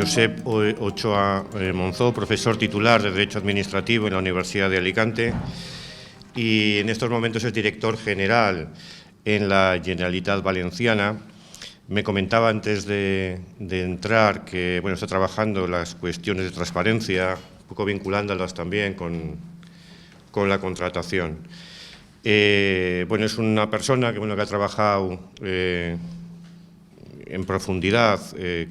Josep Ochoa Monzó, profesor titular de Derecho Administrativo en la Universidad de Alicante y en estos momentos es director general en la Generalitat Valenciana. Me comentaba antes de entrar que está trabajando las cuestiones de transparencia, un poco vinculándolas también con la contratación. Es una persona que ha trabajado en profundidad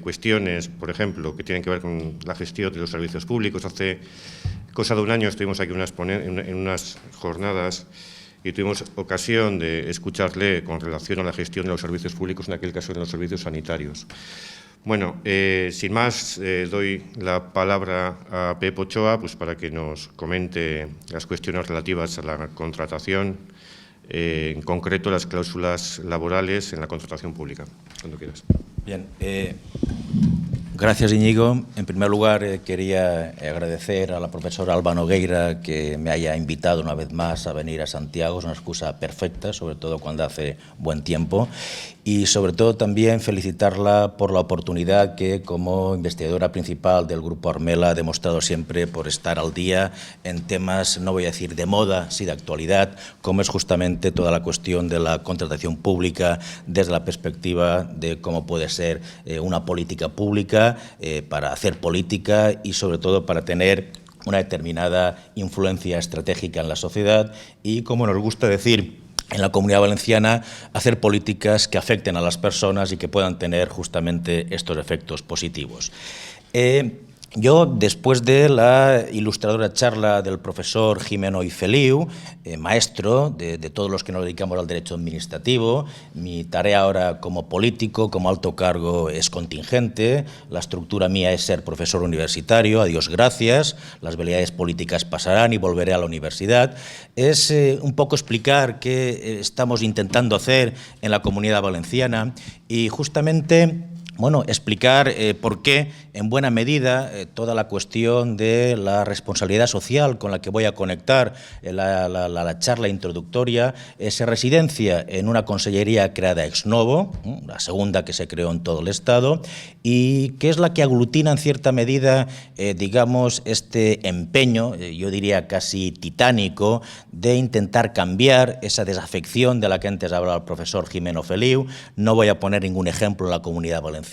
cuestiones, por ejemplo, que tienen que ver con la gestión de los servicios públicos. Hace cosa de un año estuvimos aquí en unas jornadas y tuvimos ocasión de escucharle con relación a la gestión de los servicios públicos, en aquel caso de los servicios sanitarios. Sin más, doy la palabra a Pep Ochoa para que nos comente las cuestiones relativas a la contratación, en concreto las cláusulas laborales en la contratación pública. Cuando quieras. Bien. Gracias, Íñigo. En primer lugar, quería agradecer a la profesora Alba Nogueira que me haya invitado una vez más a venir a Santiago. Es una excusa perfecta, sobre todo cuando hace buen tiempo. Y sobre todo también felicitarla por la oportunidad que como investigadora principal del Grupo Armela ha demostrado siempre por estar al día en temas, no voy a decir de moda, sí de actualidad, como es justamente toda la cuestión de la contratación pública desde la perspectiva de cómo puede ser una política pública para hacer política y sobre todo para tener una determinada influencia estratégica en la sociedad y, como nos gusta decir en la Comunidad Valenciana, hacer políticas que afecten a las personas y que puedan tener justamente estos efectos positivos. Yo, después de la ilustradora charla del profesor Gimeno y Feliu, maestro de todos los que nos dedicamos al derecho administrativo, mi tarea ahora como político, como alto cargo, es contingente. La estructura mía es ser profesor universitario, a Dios gracias, las veleidades políticas pasarán y volveré a la universidad. Es un poco explicar qué estamos intentando hacer en la Comunidad Valenciana y justamente explicar por qué, en buena medida, toda la cuestión de la responsabilidad social con la que voy a conectar la charla introductoria se residencia en una consellería creada ex novo, la segunda que se creó en todo el Estado, y que es la que aglutina en cierta medida, este empeño, yo diría casi titánico, de intentar cambiar esa desafección de la que antes hablaba el profesor Gimeno Feliu. No voy a poner ningún ejemplo en la Comunidad Valenciana,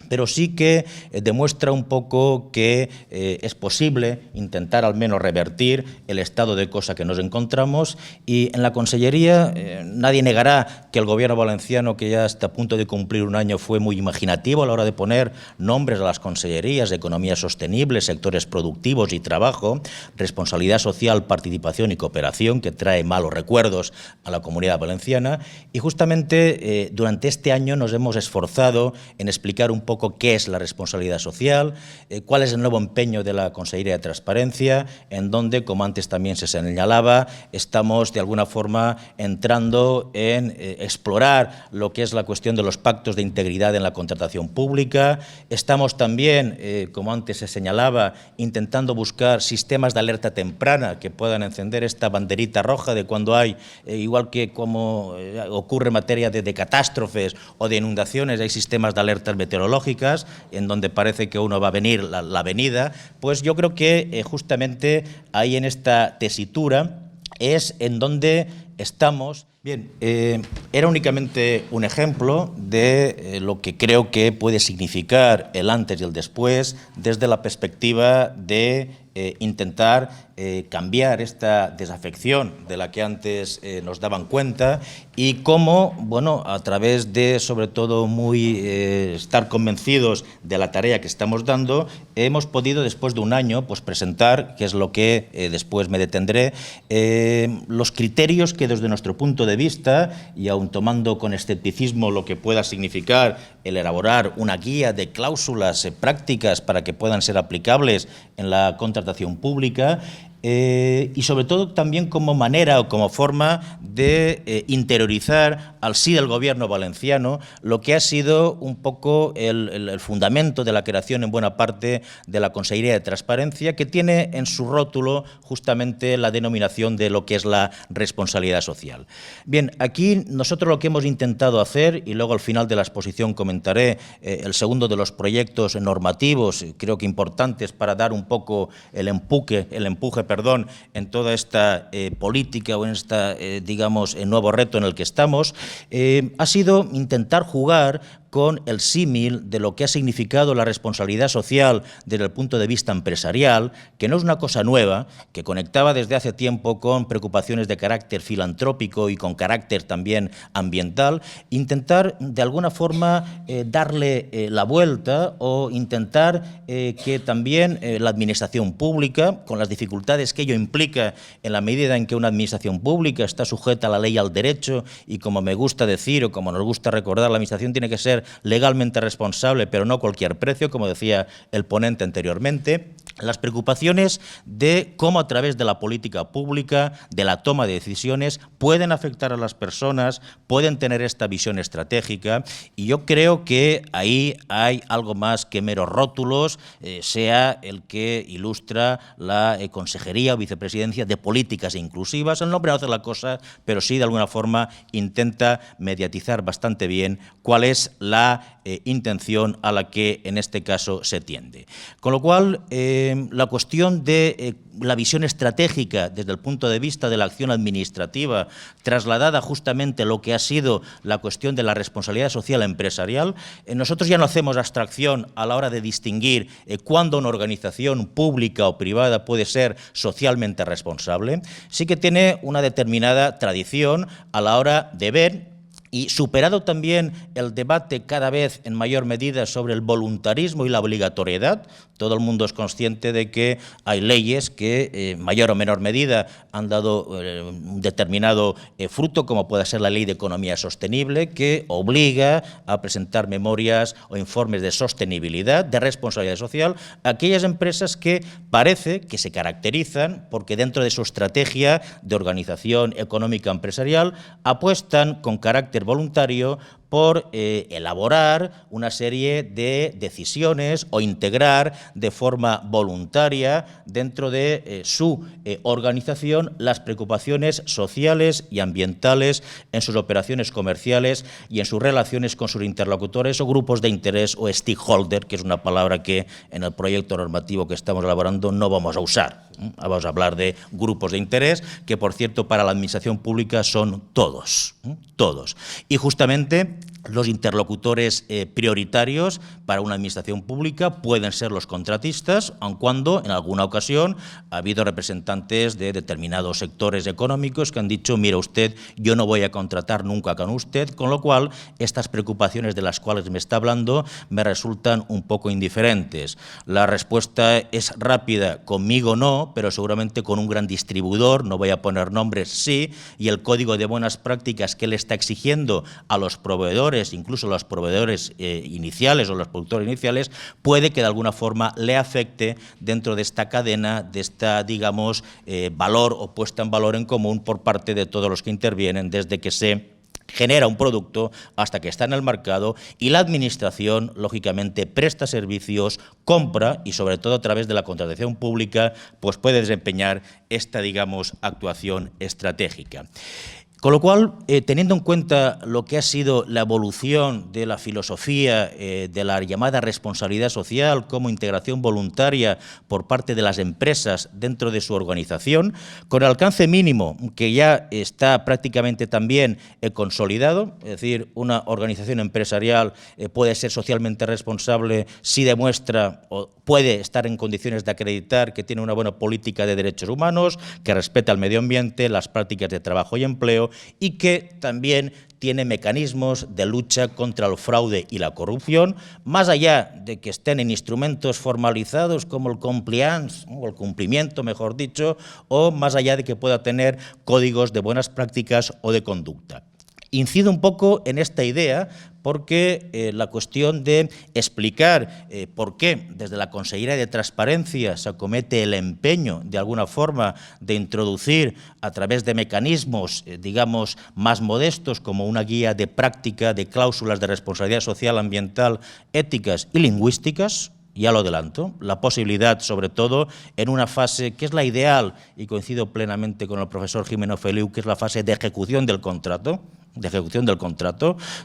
pero sí que demuestra un poco que es posible intentar al menos revertir el estado de cosa que nos encontramos y en la Consellería nadie negará que el Gobierno valenciano, que ya está a punto de cumplir un año, fue muy imaginativo a la hora de poner nombres a las consellerías de economía sostenible, sectores productivos y trabajo, responsabilidad social, participación y cooperación, que trae malos recuerdos a la Comunidad Valenciana y justamente durante este año nos hemos esforzado en explicar un poco qué es la responsabilidad social, cuál es el nuevo empeño de la Consellería de Transparencia, en donde, como antes también se señalaba, estamos de alguna forma entrando en explorar lo que es la cuestión de los pactos de integridad en la contratación pública. Estamos también, como antes se señalaba, intentando buscar sistemas de alerta temprana que puedan encender esta banderita roja de cuando hay, igual que como ocurre en materia de catástrofes o de inundaciones, hay sistemas de alertas meteorológicas en donde parece que uno va a venir la venida, pues yo creo que justamente ahí en esta tesitura es en donde estamos. Bien, era únicamente un ejemplo de lo que creo que puede significar el antes y el después desde la perspectiva de intentar cambiar esta desafección de la que antes nos daban cuenta y cómo, a través de, sobre todo, estar convencidos de la tarea que estamos dando, hemos podido, después de un año, presentar, que es lo que después me detendré, los criterios que desde nuestro punto de vista, y aun tomando con escepticismo lo que pueda significar el elaborar una guía de cláusulas prácticas para que puedan ser aplicables en la contratación pública, y sobre todo también como manera o como forma de interiorizar al sí del Gobierno valenciano lo que ha sido un poco el fundamento de la creación en buena parte de la Consellería de Transparencia, que tiene en su rótulo justamente la denominación de lo que es la responsabilidad social. Bien, aquí nosotros lo que hemos intentado hacer, y luego al final de la exposición comentaré el segundo de los proyectos normativos, creo que importantes para dar un poco el empuje, en toda esta política o en este, digamos, nuevo reto en el que estamos, ha sido intentar jugar con el símil de lo que ha significado la responsabilidad social desde el punto de vista empresarial, que no es una cosa nueva, que conectaba desde hace tiempo con preocupaciones de carácter filantrópico y con carácter también ambiental, intentar de alguna forma darle la vuelta o intentar que también la administración pública, con las dificultades que ello implica en la medida en que una administración pública está sujeta a la ley y al derecho y, como me gusta decir o como nos gusta recordar, la administración tiene que ser legalmente responsable, pero no a cualquier precio, como decía el ponente anteriormente, las preocupaciones de cómo a través de la política pública, de la toma de decisiones, pueden afectar a las personas, pueden tener esta visión estratégica, y yo creo que ahí hay algo más que meros rótulos, sea el que ilustra la Consejería o Vicepresidencia de Políticas Inclusivas. El nombre no hace la cosa, pero sí de alguna forma intenta mediatizar bastante bien cuál es la intención a la que en este caso se tiende. Con lo cual, la cuestión de la visión estratégica desde el punto de vista de la acción administrativa, trasladada justamente a lo que ha sido la cuestión de la responsabilidad social empresarial, nosotros ya no hacemos abstracción a la hora de distinguir cuándo una organización pública o privada puede ser socialmente responsable. Sí que tiene una determinada tradición a la hora de ver, y superado también el debate cada vez en mayor medida sobre el voluntarismo y la obligatoriedad, todo el mundo es consciente de que hay leyes que en mayor o menor medida han dado un determinado fruto, como puede ser la Ley de Economía Sostenible, que obliga a presentar memorias o informes de sostenibilidad, de responsabilidad social, a aquellas empresas que parece que se caracterizan porque dentro de su estrategia de organización económica empresarial apuestan con carácter voluntario por elaborar una serie de decisiones o integrar de forma voluntaria dentro de su organización las preocupaciones sociales y ambientales en sus operaciones comerciales y en sus relaciones con sus interlocutores o grupos de interés o stakeholder, que es una palabra que en el proyecto normativo que estamos elaborando no vamos a usar. Vamos a hablar de grupos de interés, que por cierto para la administración pública son todos, todos. Y justamente los interlocutores prioritarios para una administración pública pueden ser los contratistas, aun cuando en alguna ocasión ha habido representantes de determinados sectores económicos que han dicho, mira usted, yo no voy a contratar nunca con usted, con lo cual estas preocupaciones de las cuales me está hablando me resultan un poco indiferentes. La respuesta es rápida, conmigo no, pero seguramente con un gran distribuidor, no voy a poner nombres, sí, y el código de buenas prácticas que le está exigiendo a los proveedores, incluso los proveedores iniciales o los productores iniciales, puede que de alguna forma le afecte dentro de esta cadena, de esta, digamos, valor o puesta en valor en común por parte de todos los que intervienen desde que se genera un producto hasta que está en el mercado, y la administración, lógicamente, presta servicios, compra y, sobre todo, a través de la contratación pública, pues puede desempeñar esta, digamos, actuación estratégica. Con lo cual, teniendo en cuenta lo que ha sido la evolución de la filosofía de la llamada responsabilidad social como integración voluntaria por parte de las empresas dentro de su organización, con el alcance mínimo que ya está prácticamente también consolidado, es decir, una organización empresarial puede ser socialmente responsable si demuestra o puede estar en condiciones de acreditar que tiene una buena política de derechos humanos, que respeta el medio ambiente, las prácticas de trabajo y empleo, y que también tiene mecanismos de lucha contra el fraude y la corrupción, más allá de que estén en instrumentos formalizados como el compliance, o el cumplimiento, mejor dicho, o más allá de que pueda tener códigos de buenas prácticas o de conducta. Incido un poco en esta idea porque la cuestión de explicar por qué desde la Consellería de Transparencia se acomete el empeño, de alguna forma, de introducir a través de mecanismos, digamos, más modestos, como una guía de práctica de cláusulas de responsabilidad social, ambiental, éticas y lingüísticas. Ya lo adelanto, la posibilidad, sobre todo, en una fase que es la ideal, y coincido plenamente con el profesor Gimeno Feliu, que es la fase de ejecución del contrato,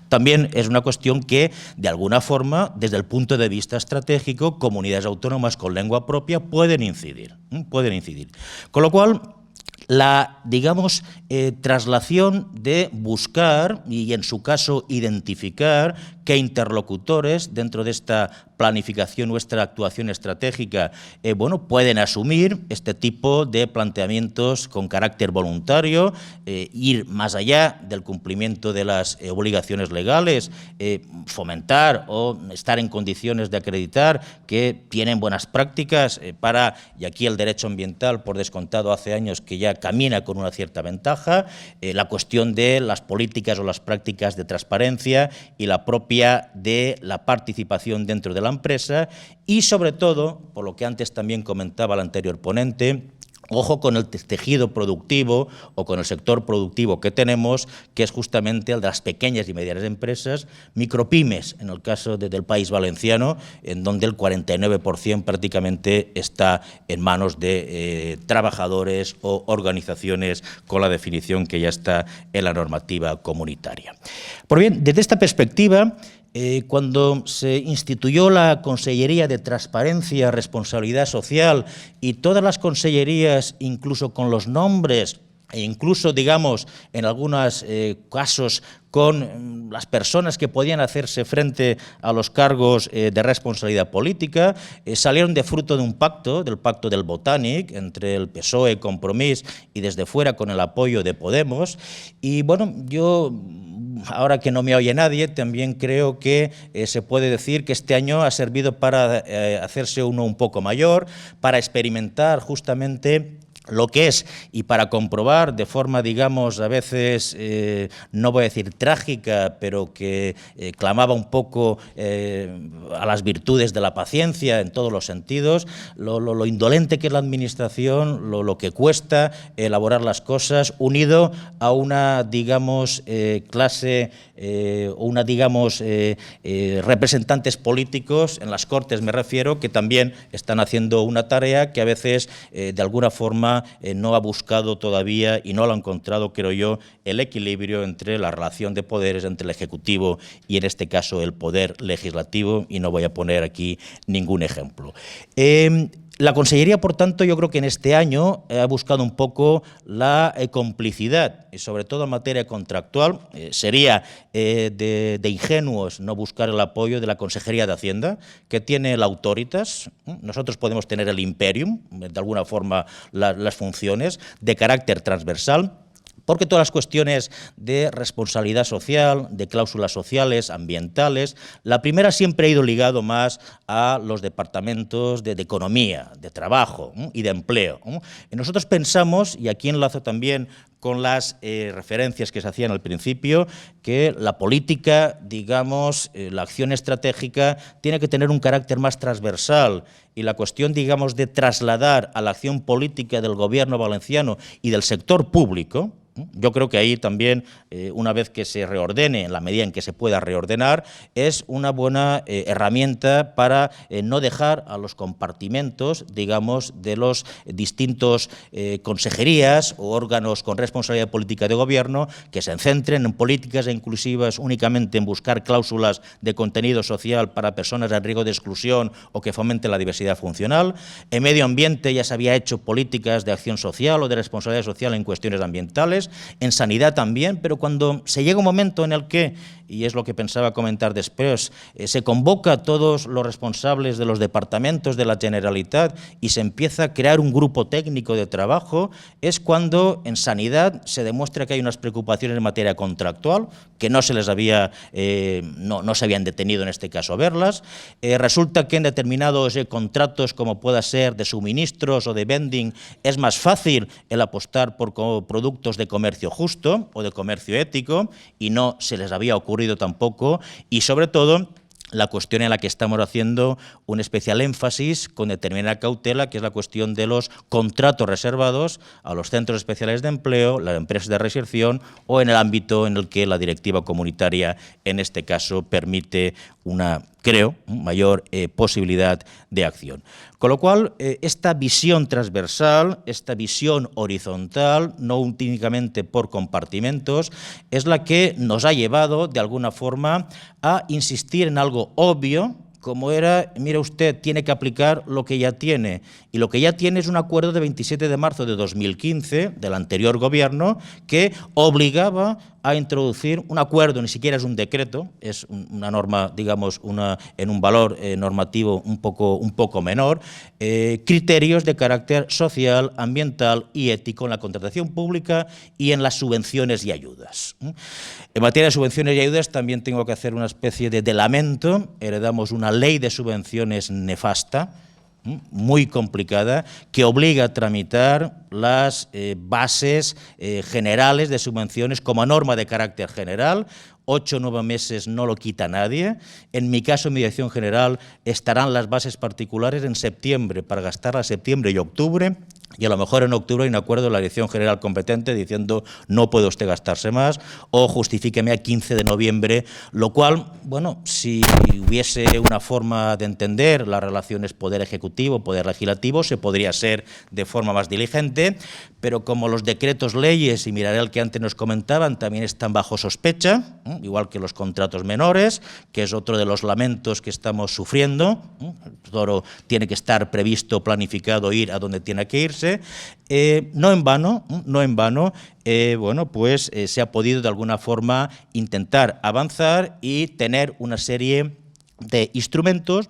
también es una cuestión que, de alguna forma, desde el punto de vista estratégico, comunidades autónomas con lengua propia pueden incidir. Con lo cual, la, digamos, traslación de buscar y, en su caso, identificar qué interlocutores dentro de esta planificación, nuestra actuación estratégica, bueno, pueden asumir este tipo de planteamientos con carácter voluntario, ir más allá del cumplimiento de las obligaciones legales, fomentar o estar en condiciones de acreditar que tienen buenas prácticas para, y aquí el derecho ambiental, por descontado, hace años que ya camina con una cierta ventaja, la cuestión de las políticas o las prácticas de transparencia y la propia de la participación dentro de la empresa y, sobre todo, por lo que antes también comentaba el anterior ponente, ojo con el tejido productivo o con el sector productivo que tenemos, que es justamente el de las pequeñas y medianas empresas, micropymes, en el caso del País Valenciano, en donde el 49% prácticamente está en manos de trabajadores o organizaciones con la definición que ya está en la normativa comunitaria. Pues bien, desde esta perspectiva, cuando se instituyó la Consellería de Transparencia, Responsabilidad Social y todas las consellerías, incluso con los nombres e incluso, digamos, en algunos casos con las personas que podían hacerse frente a los cargos de responsabilidad política, salieron de fruto de un pacto, del pacto del Botànic, entre el PSOE, Compromís y desde fuera con el apoyo de Podemos. Y bueno, yo, ahora que no me oye nadie, también creo que se puede decir que este año ha servido para hacerse uno un poco mayor, para experimentar justamente lo que es, y para comprobar de forma, digamos, a veces, no voy a decir trágica, pero que clamaba un poco a las virtudes de la paciencia en todos los sentidos, lo indolente que es la administración, lo que cuesta elaborar las cosas, unido a una, digamos, clase, una, digamos, representantes políticos, en las Cortes me refiero, que también están haciendo una tarea que a veces, de alguna forma, no ha buscado todavía y no lo ha encontrado, creo yo, el equilibrio entre la relación de poderes entre el Ejecutivo y, en este caso, el Poder Legislativo, y no voy a poner aquí ningún ejemplo. La Consellería, por tanto, yo creo que en este año ha buscado un poco la complicidad, y sobre todo en materia contractual. Sería de ingenuos no buscar el apoyo de la Consejería de Hacienda, que tiene el Autoritas. Nosotros podemos tener el Imperium, de alguna forma las funciones, de carácter transversal, porque todas las cuestiones de responsabilidad social, de cláusulas sociales, ambientales, la primera siempre ha ido ligado más a los departamentos de economía, de trabajo y de empleo. Y nosotros pensamos, y aquí enlazo también con las referencias que se hacían al principio, que la política, digamos, la acción estratégica tiene que tener un carácter más transversal, y la cuestión, digamos, de trasladar a la acción política del Gobierno valenciano y del sector público, yo creo que ahí también, una vez que se reordene, en la medida en que se pueda reordenar, es una buena herramienta para no dejar a los compartimentos, digamos, de los distintos consejerías o órganos con responsabilidad política de gobierno que se centren en políticas inclusivas únicamente en buscar cláusulas de contenido social para personas en riesgo de exclusión o que fomenten la diversidad funcional. En medio ambiente ya se había hecho políticas de acción social o de responsabilidad social en cuestiones ambientales, en sanidad también, pero cuando se llega un momento en el que, y es lo que pensaba comentar después, se convoca a todos los responsables de los departamentos de la Generalitat y se empieza a crear un grupo técnico de trabajo, es cuando en sanidad realidad se demuestra que hay unas preocupaciones en materia contractual que no se les había, no se habían detenido en este caso a verlas. Resulta que en determinados contratos, como pueda ser de suministros o de vending, es más fácil el apostar por productos de comercio justo o de comercio ético, y no se les había ocurrido tampoco, y sobre todo la cuestión en la que estamos haciendo un especial énfasis con determinada cautela, que es la cuestión de los contratos reservados a los centros especiales de empleo, las empresas de reinserción o en el ámbito en el que la directiva comunitaria, en este caso, permite una, creo, mayor posibilidad de acción. Con lo cual, esta visión transversal, esta visión horizontal, no únicamente por compartimentos, es la que nos ha llevado, de alguna forma, a insistir en algo obvio, como era, mire usted, tiene que aplicar lo que ya tiene. Y lo que ya tiene es un acuerdo de 27 de marzo de 2015, del anterior gobierno, que obligaba a introducir un acuerdo, ni siquiera es un decreto, es una norma, digamos, en un valor normativo un poco menor, criterios de carácter social, ambiental y ético en la contratación pública y en las subvenciones y ayudas. En materia de subvenciones y ayudas también tengo que hacer una especie de lamento. Heredamos una ley de subvenciones nefasta, muy complicada, que obliga a tramitar las bases generales de subvenciones como norma de carácter general. 8 o 9 meses no lo quita nadie. En mi caso, en mi dirección general, estarán las bases particulares en septiembre para gastarlas septiembre y octubre. Y a lo mejor en octubre hay un acuerdo de la dirección general competente diciendo no puede usted gastarse más o justifíqueme a 15 de noviembre, lo cual, bueno, si hubiese una forma de entender las relaciones poder ejecutivo, poder legislativo, se podría hacer de forma más diligente, pero como los decretos leyes, y miraré el que antes nos comentaban, también están bajo sospecha, igual que los contratos menores, que es otro de los lamentos que estamos sufriendo. Todo tiene que estar previsto, planificado, ir a donde tiene que irse. No en vano, bueno, pues se ha podido de alguna forma intentar avanzar y tener una serie de instrumentos.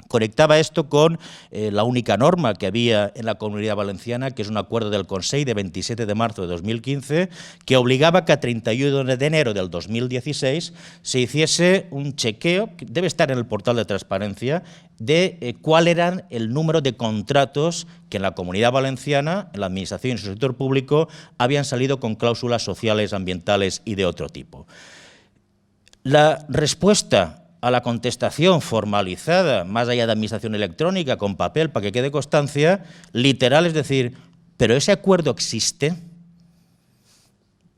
Conectaba esto con la única norma que había en la Comunidad Valenciana, que es un acuerdo del Consell de 27 de marzo de 2015, que obligaba que a 31 de enero del 2016 se hiciese un chequeo, que debe estar en el portal de transparencia, de cuál eran el número de contratos que en la Comunidad Valenciana, en la Administración y en su sector público, habían salido con cláusulas sociales, ambientales y de otro tipo. La respuesta a la contestación formalizada, más allá de administración electrónica, con papel, para que quede constancia, literal, es decir, ¿pero ese acuerdo existe?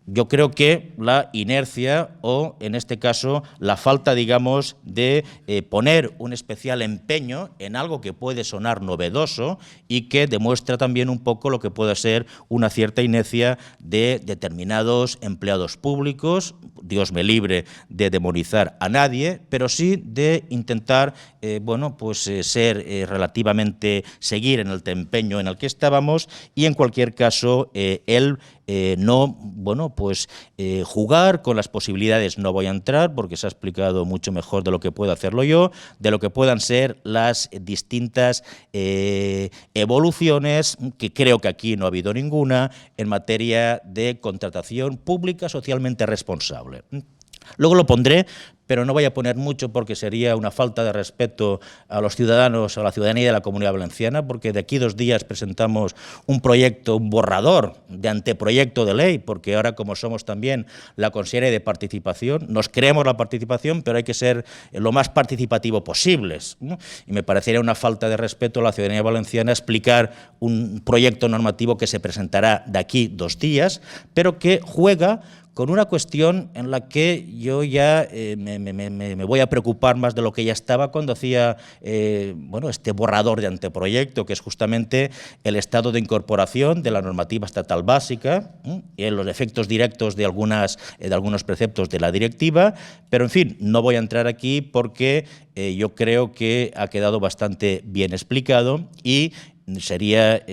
Yo creo que la inercia o, en este caso, la falta, digamos, de poner un especial empeño en algo que puede sonar novedoso y que demuestra también un poco lo que puede ser una cierta inercia de determinados empleados públicos, Dios me libre de demonizar a nadie, pero sí de intentar, bueno, pues ser relativamente, seguir en el empeño en el que estábamos y, en cualquier caso, no, bueno, pues jugar con las posibilidades, no voy a entrar porque se ha explicado mucho mejor de lo que puedo hacerlo yo, de lo que puedan ser las distintas evoluciones, que creo que aquí no ha habido ninguna, en materia de contratación pública socialmente responsable. Luego lo pondré, pero no voy a poner mucho porque sería una falta de respeto a los ciudadanos, a la ciudadanía de la Comunidad Valenciana, porque de aquí 2 días presentamos un proyecto, un borrador de anteproyecto de ley, porque ahora, como somos también la Consellería de Participación, nos creemos la participación, pero hay que ser lo más participativo posibles, ¿no? Y me parecería una falta de respeto a la ciudadanía valenciana explicar un proyecto normativo que se presentará de aquí 2 días, pero que juega con una cuestión en la que yo ya me voy a preocupar más de lo que ya estaba cuando hacía bueno, este borrador de anteproyecto, que es justamente el estado de incorporación de la normativa estatal básica y los efectos directos de algunos preceptos de la directiva, pero en fin, no voy a entrar aquí porque yo creo que ha quedado bastante bien explicado y sería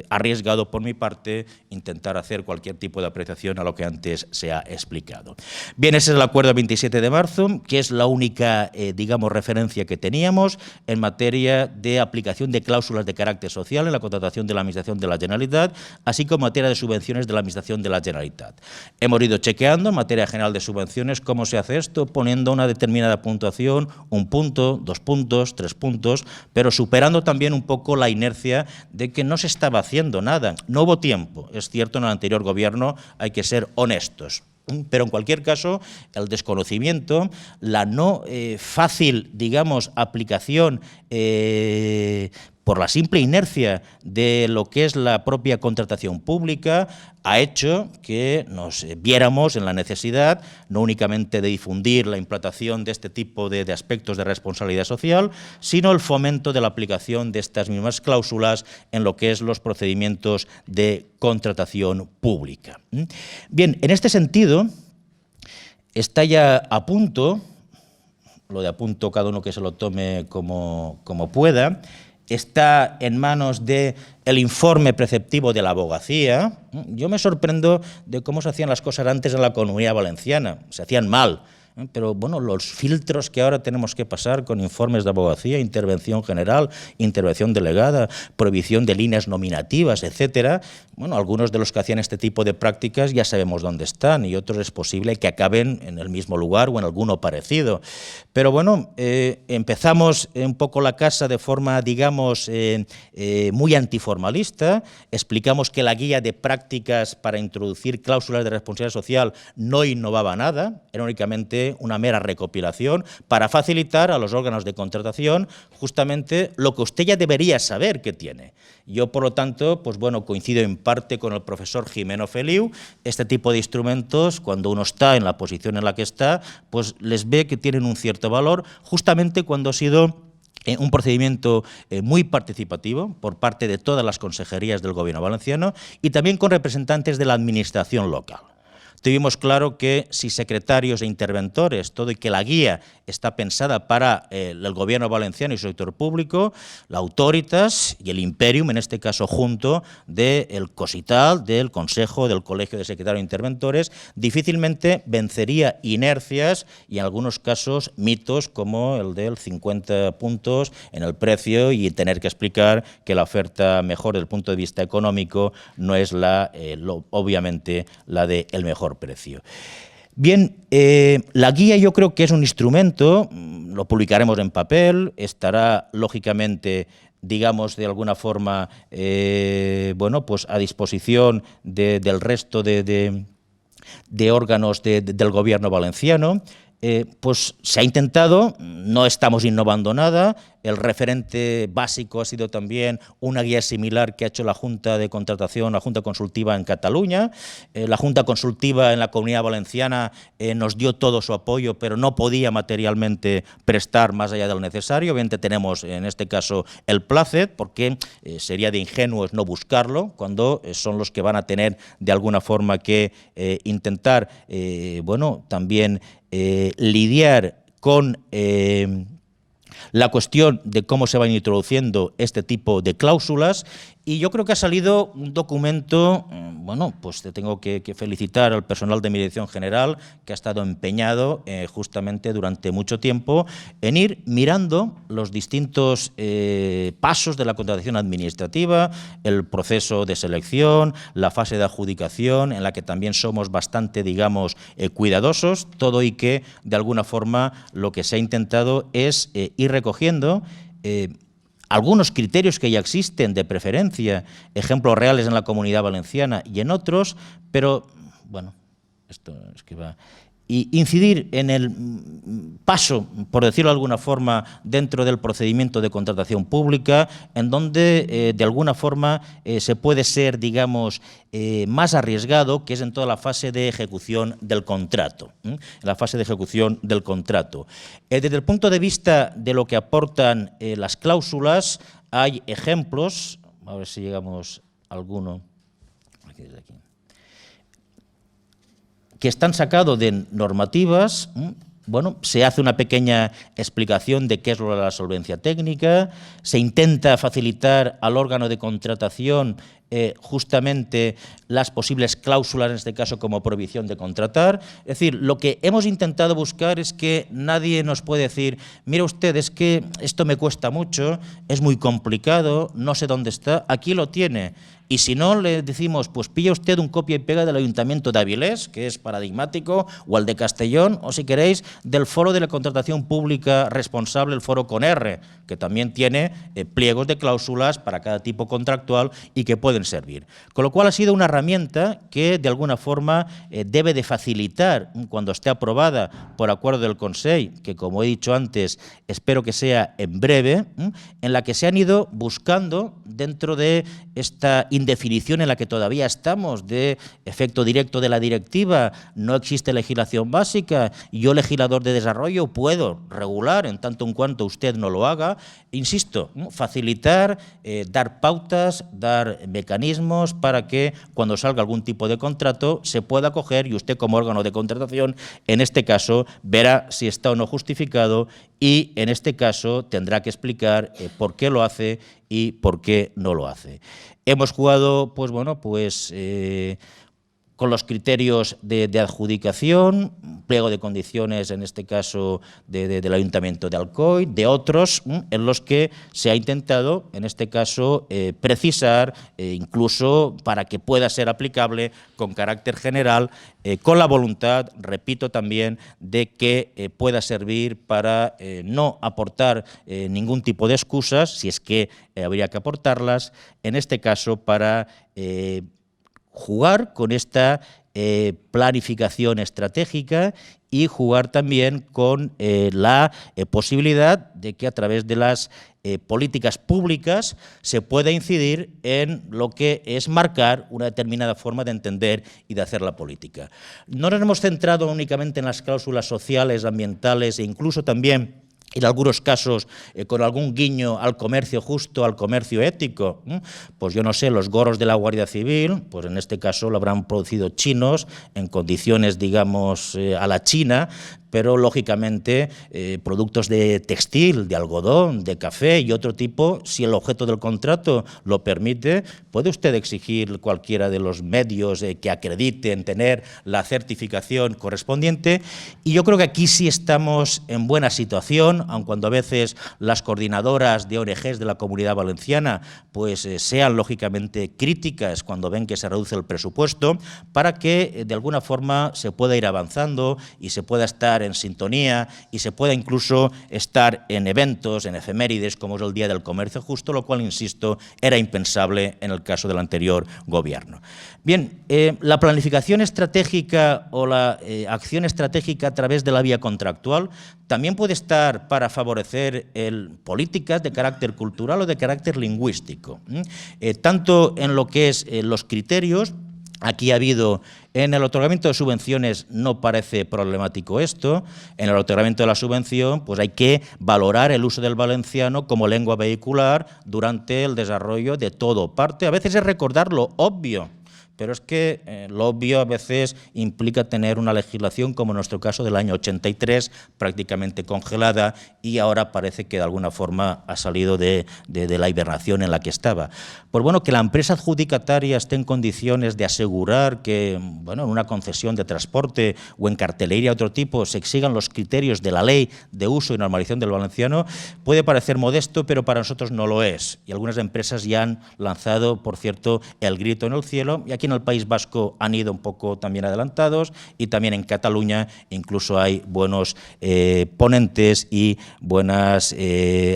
arriesgado por mi parte intentar hacer cualquier tipo de apreciación a lo que antes se ha explicado. Bien, ese es el acuerdo del 27 de marzo, que es la única, digamos, referencia que teníamos en materia de aplicación de cláusulas de carácter social en la contratación de la Administración de la Generalitat, así como en materia de subvenciones de la Administración de la Generalitat. Hemos ido chequeando en materia general de subvenciones cómo se hace esto, poniendo una determinada puntuación, 1 punto, 2 puntos, 3 puntos, pero superando también un poco la inercia de que no se estaba haciendo nada. No hubo tiempo. Es cierto, en el anterior gobierno hay que ser honestos. Pero en cualquier caso, el desconocimiento, la no fácil, digamos, aplicación por la simple inercia de lo que es la propia contratación pública, ha hecho que nos viéramos en la necesidad no únicamente de difundir la implantación de este tipo de aspectos de responsabilidad social, sino el fomento de la aplicación de estas mismas cláusulas en lo que es los procedimientos de contratación pública. Bien, en este sentido, está ya a punto, lo de a punto cada uno que se lo tome como pueda, está en manos del informe preceptivo de la abogacía. Yo me sorprendo de cómo se hacían las cosas antes en la Comunidad Valenciana, se hacían mal. Pero bueno, los filtros que ahora tenemos que pasar con informes de abogacía, intervención general, intervención delegada, prohibición de líneas nominativas, etcétera, bueno, algunos de los que hacían este tipo de prácticas ya sabemos dónde están y otros es posible que acaben en el mismo lugar o en alguno parecido. Pero bueno, empezamos un poco la casa de forma, digamos, muy antiformalista, explicamos que la guía de prácticas para introducir cláusulas de responsabilidad social no innovaba nada, era únicamente una mera recopilación para facilitar a los órganos de contratación justamente lo que usted ya debería saber que tiene. Yo, por lo tanto, pues bueno, coincido en parte con el profesor Gimeno Feliu. Este tipo de instrumentos, cuando uno está en la posición en la que está, pues les ve que tienen un cierto valor, justamente cuando ha sido un procedimiento muy participativo por parte de todas las consejerías del Gobierno valenciano y también con representantes de la administración local. Tuvimos claro que si secretarios e interventores, todo y que la guía está pensada para el Gobierno valenciano y su sector público, la Autoritas y el Imperium, en este caso junto del COSITAL, del Consejo, del Colegio de Secretarios e Interventores, difícilmente vencería inercias y en algunos casos mitos como el del 50 puntos en el precio y tener que explicar que la oferta mejor desde el punto de vista económico no es obviamente la del mejor precio. Bien, la guía yo creo que es un instrumento, lo publicaremos en papel, estará lógicamente, digamos, de alguna forma, bueno, pues a disposición del resto de órganos del Gobierno valenciano. Pues se ha intentado, no estamos innovando nada, el referente básico ha sido también una guía similar que ha hecho la Junta de Contratación, la Junta Consultiva en Cataluña. La Junta Consultiva en la Comunidad Valenciana nos dio todo su apoyo, pero no podía materialmente prestar más allá de lo necesario. Obviamente tenemos en este caso el Placet, porque sería de ingenuos no buscarlo, cuando son los que van a tener de alguna forma que intentar, bueno, también lidiar con la cuestión de cómo se van introduciendo este tipo de cláusulas. Y yo creo que ha salido un documento, bueno, pues te tengo que felicitar al personal de mi dirección general, que ha estado empeñado justamente durante mucho tiempo en ir mirando los distintos pasos de la contratación administrativa, el proceso de selección, la fase de adjudicación, en la que también somos bastante, digamos, cuidadosos, todo y que, de alguna forma, lo que se ha intentado es ir recogiendo algunos criterios que ya existen de preferencia, ejemplos reales en la Comunidad Valenciana y en otros, pero, bueno, esto es que va... Y incidir en el paso, por decirlo de alguna forma, dentro del procedimiento de contratación pública, en donde de alguna forma se puede ser, digamos, más arriesgado, que es en toda la fase de ejecución del contrato. En la fase de ejecución del contrato. Desde el punto de vista de lo que aportan las cláusulas, hay ejemplos, a ver si llegamos a alguno, aquí desde aquí, que están sacados de normativas bueno, se hace una pequeña explicación de qué es lo de la solvencia técnica, se intenta facilitar al órgano de contratación justamente las posibles cláusulas, en este caso como prohibición de contratar. Es decir, lo que hemos intentado buscar es que nadie nos puede decir, mire usted, es que esto me cuesta mucho, es muy complicado, no sé dónde está, aquí lo tiene. Y si no, le decimos, pues pilla usted un copia y pega del Ayuntamiento de Avilés, que es paradigmático, o el de Castellón, o si queréis, del Foro de la Contratación Pública Responsable, el Foro con R, que también tiene pliegos de cláusulas para cada tipo contractual y que pueden servir. Con lo cual ha sido una herramienta que, de alguna forma, debe de facilitar, cuando esté aprobada por acuerdo del Consell, que, como he dicho antes, espero que sea en breve, en la que se han ido buscando, dentro de esta indefinición en la que todavía estamos, de efecto directo de la directiva, no existe legislación básica, yo, legislador de desarrollo, puedo regular en tanto en cuanto usted no lo haga. Insisto, facilitar, dar pautas, dar mecanismos para que cuando salga algún tipo de contrato se pueda coger y usted, como órgano de contratación, en este caso, verá si está o no justificado y, en este caso, tendrá que explicar por qué lo hace y por qué no lo hace. Hemos jugado, pues bueno, con los criterios de adjudicación, pliego de condiciones, en este caso del Ayuntamiento de Alcoy, de otros, en los que se ha intentado, en este caso, precisar, incluso para que pueda ser aplicable con carácter general, con la voluntad, repito también, de que pueda servir para no aportar ningún tipo de excusas, si es que habría que aportarlas, en este caso para jugar con esta planificación estratégica y jugar también con la posibilidad de que a través de las políticas públicas se pueda incidir en lo que es marcar una determinada forma de entender y de hacer la política. No nos hemos centrado únicamente en las cláusulas sociales, ambientales e incluso también en algunos casos, con algún guiño al comercio justo, al comercio ético, pues yo no sé, los gorros de la Guardia Civil, pues en este caso lo habrán producido chinos en condiciones, digamos, a la China, pero lógicamente productos de textil, de algodón, de café y otro tipo, si el objeto del contrato lo permite, puede usted exigir cualquiera de los medios que acrediten tener la certificación correspondiente, y yo creo que aquí sí estamos en buena situación, aun cuando a veces las coordinadoras de ONGs de la Comunidad Valenciana pues sean lógicamente críticas cuando ven que se reduce el presupuesto, para que de alguna forma se pueda ir avanzando y se pueda estar en sintonía y se pueda incluso estar en eventos, en efemérides, como es el Día del Comercio Justo, lo cual, insisto, era impensable en el caso del anterior gobierno. Bien, la planificación estratégica o la acción estratégica a través de la vía contractual también puede estar para favorecer políticas de carácter cultural o de carácter lingüístico, tanto en lo que es los criterios. Aquí ha habido, en el otorgamiento de subvenciones no parece problemático esto, en el otorgamiento de la subvención pues hay que valorar el uso del valenciano como lengua vehicular durante el desarrollo de todo. Parte a veces es recordar lo obvio, pero es que lo obvio a veces implica tener una legislación, como en nuestro caso del año 83, prácticamente congelada, y ahora parece que de alguna forma ha salido de la hibernación en la que estaba. Pues bueno, que la empresa adjudicataria esté en condiciones de asegurar que, bueno, en una concesión de transporte o en cartelería de otro tipo se exigan los criterios de la ley de uso y normalización del valenciano, puede parecer modesto, pero para nosotros no lo es. Y algunas empresas ya han lanzado, por cierto, el grito en el cielo, y aquí en el País Vasco han ido un poco también adelantados, y también en Cataluña incluso hay buenos ponentes y buenas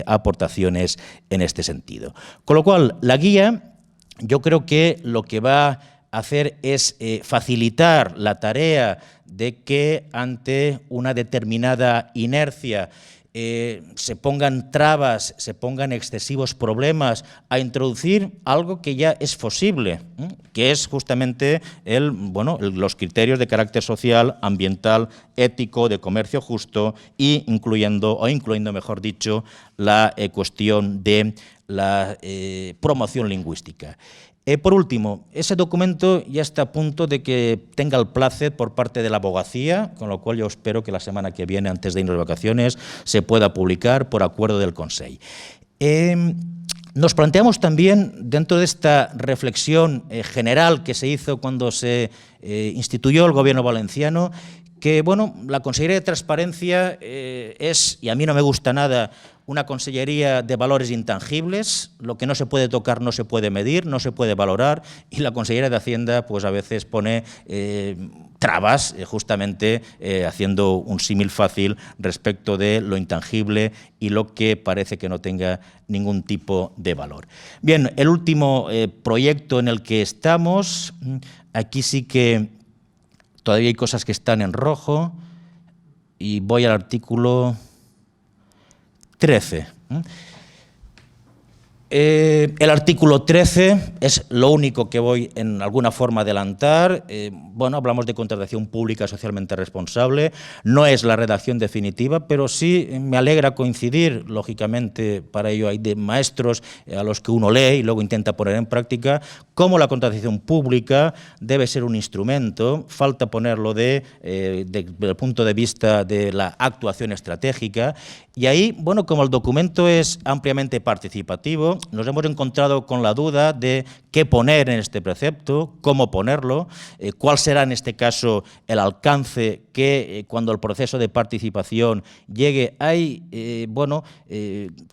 aportaciones en este sentido. Con lo cual, la guía, yo creo que lo que va a hacer es facilitar la tarea de que ante una determinada inercia se pongan trabas, se pongan excesivos problemas a introducir algo que ya es posible, que es justamente los criterios de carácter social, ambiental, ético, de comercio justo, y incluyendo, mejor dicho, la cuestión de la promoción lingüística. Por último, ese documento ya está a punto de que tenga el plácet por parte de la abogacía, con lo cual yo espero que la semana que viene, antes de irnos de vacaciones, se pueda publicar por acuerdo del Consell. Nos planteamos también, dentro de esta reflexión general que se hizo cuando se instituyó el Gobierno valenciano, que bueno, la Consellería de Transparencia es, y a mí no me gusta nada, una consellería de valores intangibles. Lo que no se puede tocar no se puede medir, no se puede valorar, y la Consellería de Hacienda pues a veces pone trabas, justamente haciendo un símil fácil respecto de lo intangible y lo que parece que no tenga ningún tipo de valor. Bien, el último proyecto en el que estamos, aquí sí que todavía hay cosas que están en rojo, y voy al artículo 13. El artículo 13 es lo único que voy en alguna forma a adelantar. Bueno, hablamos de contratación pública socialmente responsable. No es la redacción definitiva, pero sí me alegra coincidir, lógicamente, para ello hay de maestros a los que uno lee y luego intenta poner en práctica, cómo la contratación pública debe ser un instrumento. Falta ponerlo desde el punto de vista de la actuación estratégica. Y ahí, bueno, como el documento es ampliamente participativo, nos hemos encontrado con la duda de qué poner en este precepto, cómo ponerlo, cuál será en este caso el alcance que cuando el proceso de participación llegue. Hay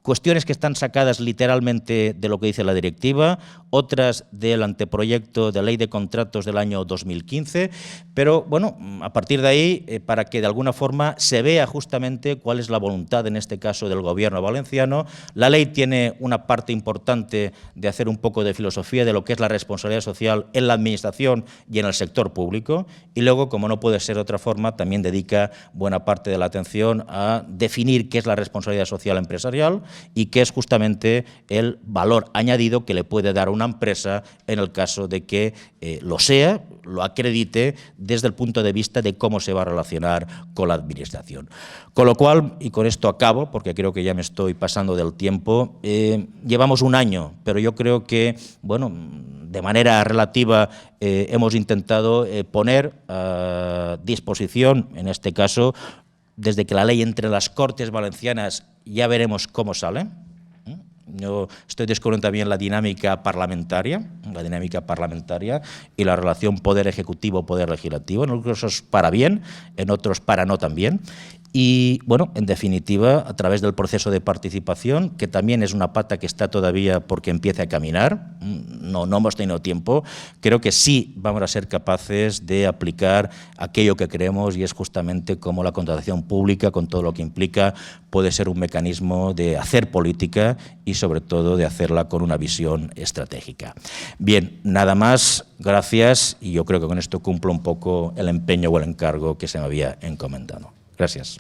cuestiones que están sacadas literalmente de lo que dice la directiva, otras del anteproyecto de ley de contratos del año 2015, pero bueno, a partir de ahí, para que de alguna forma se vea justamente cuál es la voluntad, en este caso del Gobierno valenciano. La ley tiene una parte importante de hacer un poco de filosofía de lo que es la responsabilidad social en la administración y en el sector público, y luego, como no puede ser de otra forma, también dedica buena parte de la atención a definir qué es la responsabilidad social empresarial y qué es justamente el valor añadido que le puede dar a una empresa en el caso de que lo sea, lo acredite desde el punto de vista de cómo se va a relacionar con la administración. Con lo cual, y con esto acabo, porque creo que ya me estoy pasando del tiempo, llevamos un año, pero yo creo que, bueno, de manera relativa hemos intentado poner a disposición, en este caso, desde que la ley entre las Cortes Valencianas, ya veremos cómo sale. Yo estoy descubriendo también la dinámica parlamentaria y la relación poder ejecutivo-poder legislativo, en algunos casos para bien, en otros para no tan bien. Y, bueno, en definitiva, a través del proceso de participación, que también es una pata que está todavía porque empiece a caminar, no hemos tenido tiempo, creo que sí vamos a ser capaces de aplicar aquello que creemos, y es justamente cómo la contratación pública, con todo lo que implica, puede ser un mecanismo de hacer política y, sobre todo, de hacerla con una visión estratégica. Bien, nada más, gracias, y yo creo que con esto cumplo un poco el empeño o el encargo que se me había encomendado. Gracias.